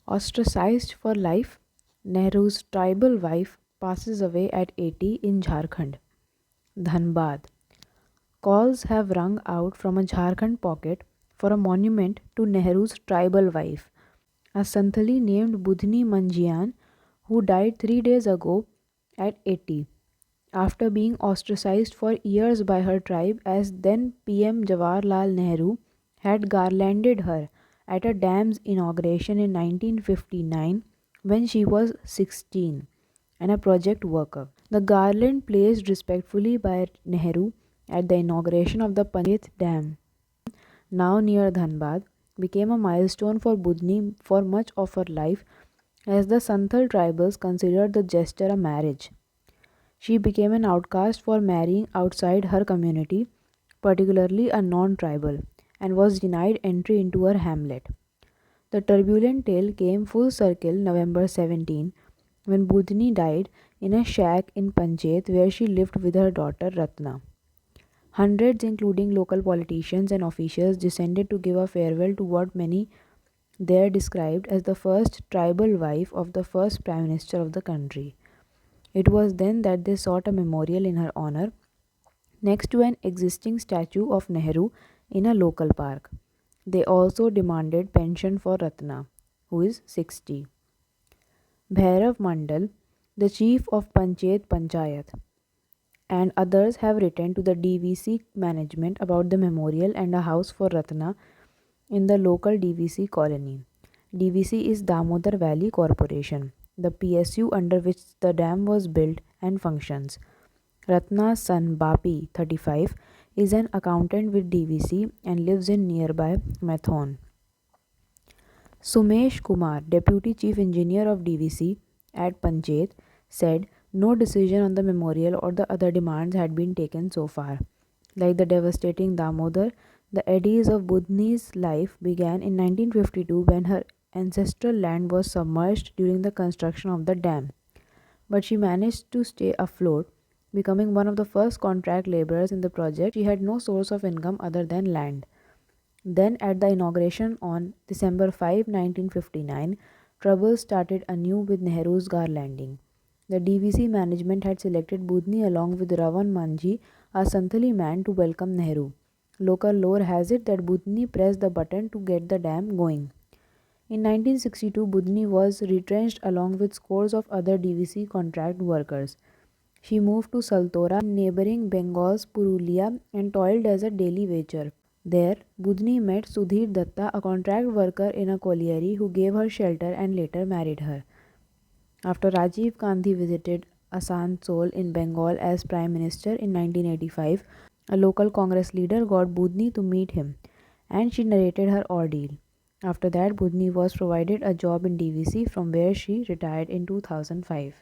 Ostracized for life, Nehru's tribal wife passes away at 80 in Jharkhand. Dhanbad. Calls have rung out from a Jharkhand pocket for a monument to Nehru's tribal wife, a Santali named Budhni Manjian, who died 3 days ago at 80, after being ostracized for years by her tribe, as then PM Jawaharlal Nehru had garlanded her at a dam's inauguration in 1959 when she was 16 and a project worker. The garland placed respectfully by Nehru at the inauguration of the Panchayat Dam, now near Dhanbad, became a milestone for Budhni for much of her life, as the Santhal tribals considered the gesture a marriage. She became an outcast for marrying outside her community, particularly a non tribal, and was denied entry into her hamlet. The turbulent tale came full circle November 17, when Budhni died in a shack in Panchayat where she lived with her daughter Ratna. Hundreds, including local politicians and officials, descended to give a farewell to what many there described as the first tribal wife of the first Prime Minister of the country. It was then that they sought a memorial in her honor next to an existing statue of Nehru in a local park. They also demanded pension for Ratna, who is 60. Bhairav Mandal, the chief of Panchayat, and others have written to the DVC management about the memorial and a house for Ratna in the local DVC colony. DVC is Damodar Valley Corporation, the PSU under which the dam was built and functions. Ratna's son Bapi, 35, is an accountant with DVC and lives in nearby Mathon. Sumesh Kumar, Deputy Chief Engineer of DVC at Panchayat, said no decision on the memorial or the other demands had been taken so far. Like the devastating Damodar, the eddies of Budhni's life began in 1952 when her ancestral land was submerged during the construction of the dam. But she managed to stay afloat, becoming one of the first contract laborers in the project. She had no source of income other than land. Then, at the inauguration on December 5, 1959, trouble started anew with Nehru's garlanding. The DVC management had selected Budhni along with Ravan Manji, a Santhali man, to welcome Nehru. Local lore has it that Budhni pressed the button to get the dam going. In 1962, Budhni was retrenched along with scores of other DVC contract workers. She moved to Saltora, neighboring Bengal's Purulia, and toiled as a daily wager. There, Budhni met Sudhir Datta, a contract worker in a colliery, who gave her shelter and later married her. After Rajiv Gandhi visited Asansol in Bengal as Prime Minister in 1985, a local Congress leader got Budhni to meet him, and she narrated her ordeal. After that, Budhni was provided a job in DVC, from where she retired in 2005.